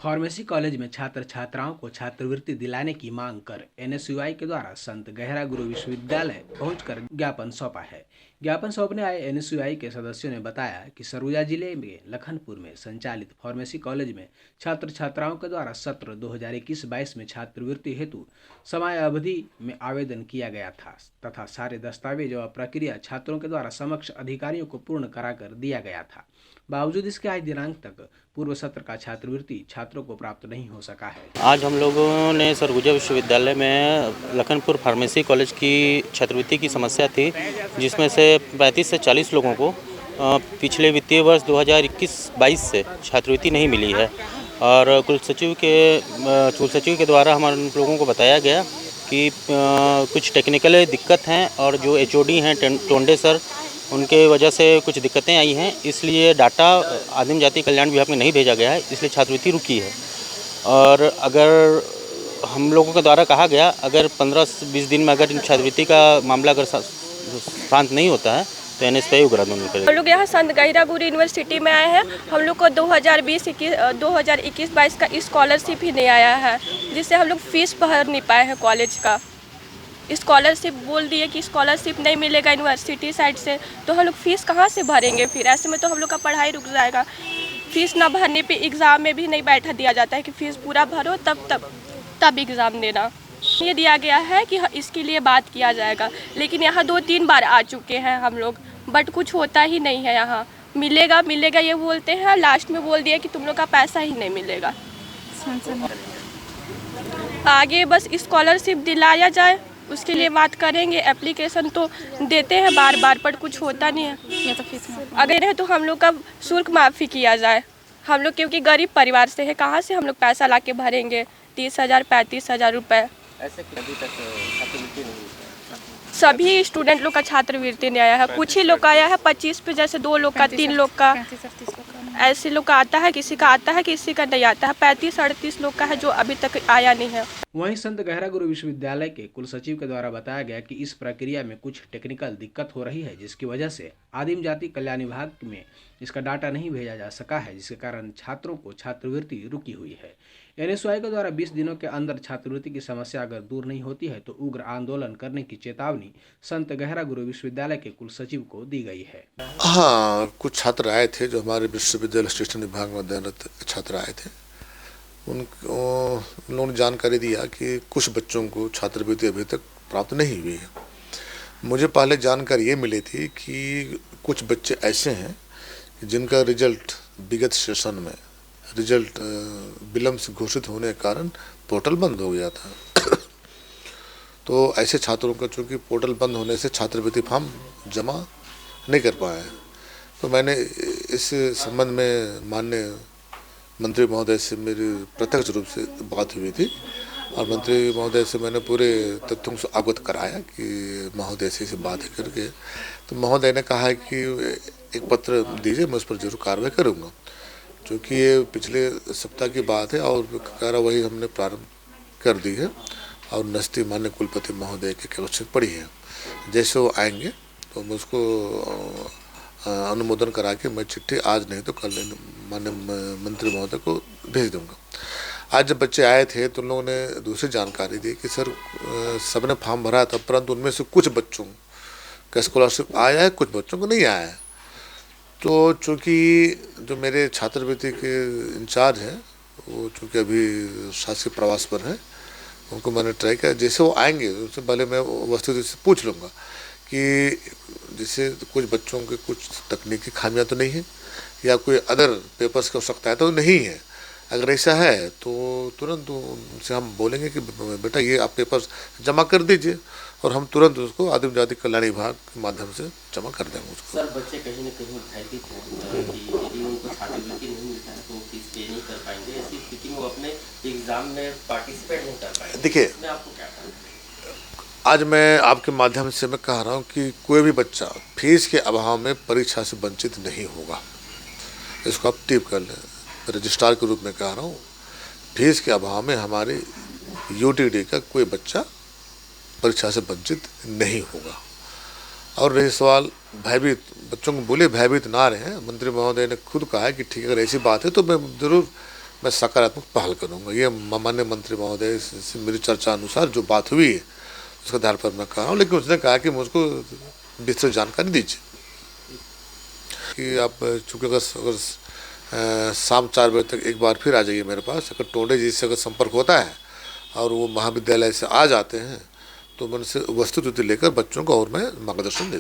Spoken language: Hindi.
फार्मेसी कॉलेज में छात्र छात्राओं को छात्रवृत्ति दिलाने की मांग कर एनएसयूआई के द्वारा संत गहरा गुरु विश्वविद्यालय पहुंचकर ज्ञापन सौंपा है। ज्ञापन सौंपने आए एनएसयूआई के सदस्यों ने बताया कि सरगुजा जिले में लखनपुर में संचालित फार्मेसी कॉलेज में छात्र छात्राओं के द्वारा सत्र 2021-22 में छात्रवृत्ति हेतु समय अवधि में आवेदन किया गया था तथा सारे दस्तावेज व प्रक्रिया छात्रों के द्वारा समक्ष अधिकारियों को पूर्ण कराकर दिया गया था। बावजूद इसके आज दिनांक तक पूर्व सत्र का छात्रवृत्ति छात्रों को प्राप्त नहीं हो सका है। आज हम लोगों ने सरगुजा विश्वविद्यालय में लखनपुर फार्मेसी कॉलेज की छात्रवृत्ति की समस्या थी, जिसमें से 35 से 40 लोगों को पिछले वित्तीय वर्ष 2021-22 से छात्रवृत्ति नहीं मिली है। और कुलसचिव के द्वारा हम लोगों को बताया गया कि कुछ टेक्निकल दिक्कत हैं और जो एचओडी हैं टोंडे सर, उनके वजह से कुछ दिक्कतें आई हैं, इसलिए डाटा आदिम जाति कल्याण विभाग में नहीं भेजा गया है, इसलिए छात्रवृत्ति रुकी है। और अगर हम लोगों के द्वारा कहा गया, अगर 15-20 दिन में अगर इन छात्रवृत्ति का मामला अगर शांत नहीं होता है तो एनएसयूआई उग्र आंदोलन करेगा। हम लोग यहाँ संत गहरा गुरु यूनिवर्सिटी में आए हैं। हम लोग को 2021-22 का स्कॉलरशिप ही नहीं आया है, जिससे हम लोग फीस भर नहीं पाए हैं कॉलेज का। स्कॉलरशिप बोल दिए कि स्कॉलरशिप नहीं मिलेगा यूनिवर्सिटी साइड से, तो हम लोग फ़ीस कहाँ से भरेंगे? फिर ऐसे में तो हम लोग का पढ़ाई रुक जाएगा। फ़ीस ना भरने पे एग्ज़ाम में भी नहीं बैठा दिया जाता है कि फ़ीस पूरा भरो तब एग्ज़ाम देना। ये दिया गया है कि इसके लिए बात किया जाएगा, लेकिन यहाँ 2-3 बार आ चुके हैं हम लोग, बट कुछ होता ही नहीं है। यहाँ मिलेगा ये बोलते हैं, लास्ट में बोल दिया कि तुम लोग का पैसा ही नहीं मिलेगा। आगे बस स्कॉलरशिप दिलाया जाए, उसके लिए बात करेंगे। एप्लीकेशन तो देते हैं बार पर कुछ होता नहीं है। या तो फीस अगर है तो हम लोग का शुल्क माफ़ी किया जाए। हम लोग क्योंकि गरीब परिवार से है, कहाँ से हम लोग पैसा ला के भरेंगे 30,000 35,000 रुपये। ऐसे अभी तक छात्रवृत्ति नहीं, सभी स्टूडेंट लोग का छात्रवृत्ति नहीं आया है। कुछ ही लोग का आया है 25 पे, जैसे 2 लोग का 3 लोग का ऐसे लोग का आता है, किसी का आता है किसी का नहीं आता है। 35-38 लोग का है जो अभी तक आया नहीं है। वहीं संत गहरा गुरु विश्वविद्यालय के कुलसचिव के द्वारा बताया गया कि इस प्रक्रिया में कुछ टेक्निकल दिक्कत हो रही है, जिसकी वजह से आदिम जाति कल्याण विभाग में इसका डाटा नहीं भेजा जा सका है, जिसके कारण छात्रों को छात्रवृत्ति रुकी हुई है। एनएसयूआई के द्वारा 20 दिनों के अंदर छात्रवृत्ति की समस्या अगर दूर नहीं होती है तो उग्र आंदोलन करने की चेतावनी संत गहरा गुरु विश्वविद्यालय के कुलसचिव को दी गई है। हाँ, कुछ छात्र आए थे जो हमारे विश्वविद्यालय शिक्षण विभाग में अध्ययनरत छात्र आए थे। उन लोगों ने जानकारी दिया कि कुछ बच्चों को छात्रवृत्ति अभी तक प्राप्त नहीं हुई है। मुझे पहले जानकारी ये मिली थी कि कुछ बच्चे ऐसे हैं जिनका रिजल्ट विगत सेशन में रिजल्ट विलम्ब से घोषित होने के कारण पोर्टल बंद हो गया था। तो ऐसे छात्रों का चूँकि पोर्टल बंद होने से छात्रवृत्ति फॉर्म जमा नहीं कर पाए हैं, तो मैंने इस संबंध में माननीय मंत्री महोदय से मेरी प्रत्यक्ष रूप से बात हुई थी और मंत्री महोदय से मैंने पूरे तथ्यों से अवगत कराया कि महोदय से बात करके, तो महोदय ने कहा है कि एक पत्र दीजिए, मैं उस पर जरूर कार्रवाई करूँगा। क्योंकि ये पिछले सप्ताह की बात है और कार्रवाई हमने प्रारंभ कर दी है और नस्ती माननीय कुलपति महोदय के कक्षक पड़ी है। जैसे वो आएंगे तो मैं उसको अनुमोदन करा के मैं चिट्ठी आज नहीं तो कल माननीय मंत्री महोदय को भेज दूंगा। आज जब बच्चे आए थे तो उन लोगों ने दूसरी जानकारी दी कि सर सबने फॉर्म भरा था, परंतु उनमें से कुछ बच्चों का स्कॉलरशिप आया है, कुछ बच्चों को नहीं आया है। तो चूँकि जो मेरे छात्रवृत्ति के इंचार्ज हैं वो चूँकि अभी शासकीय प्रवास पर हैं, उनको मैंने ट्राई किया, जैसे वो आएंगे उससे पहले मैं वस्तुतः से पूछ लूँगा कि जैसे कुछ बच्चों के कुछ तकनीकी खामियां तो नहीं है या कोई अदर पेपर्स की आवश्यकता है तो नहीं है। अगर ऐसा है तो तुरंत उनसे हम बोलेंगे कि बेटा ये आप पेपर्स जमा कर दीजिए और हम तुरंत उसको आदिम जाति कल्याण विभाग के माध्यम से जमा कर देंगे उसको। सर, बच्चे कहीं ना कहीं भयभीत हैं कि यदि उनको छात्रवृत्ति नहीं मिलता है तो फीस पे नहीं कर पाएंगे, ऐसी स्थिति में वो अपने एग्जाम में पार्टिसिपेट नहीं कर पाएंगे। देखिए, आपको क्या कहना है? आज मैं आपके माध्यम से मैं कह रहा हूँ कि कोई भी बच्चा फीस के अभाव में परीक्षा से वंचित नहीं होगा। इसको आप टिप कर लें, रजिस्ट्रार के रूप में कह रहा हूँ, फीस के अभाव में हमारे यूटीडी का कोई बच्चा परीक्षा से वंचित नहीं होगा। और रही सवाल भयभीत, बच्चों को बोले भयभीत ना रहे। मंत्री महोदय ने खुद कहा है कि ठीक है, अगर ऐसी बात है तो मैं ज़रूर मैं सकारात्मक पहल करूँगा। ये माननीय मंत्री महोदय से मेरी चर्चा अनुसार जो बात हुई है उसके आधार पर मैं कहा हूँ, लेकिन उसने कहा कि मुझको विस्तृत जानकारी दीजिए कि आप चूँकि अगर शाम 4 बजे तक एक बार फिर आ जाइए मेरे पास। अगर टोंडे जी से अगर संपर्क होता है और वो महाविद्यालय से आ जाते हैं तो मैं उनसे वस्तुस्थिति लेकर बच्चों को और मैं मार्गदर्शन देता हूँ।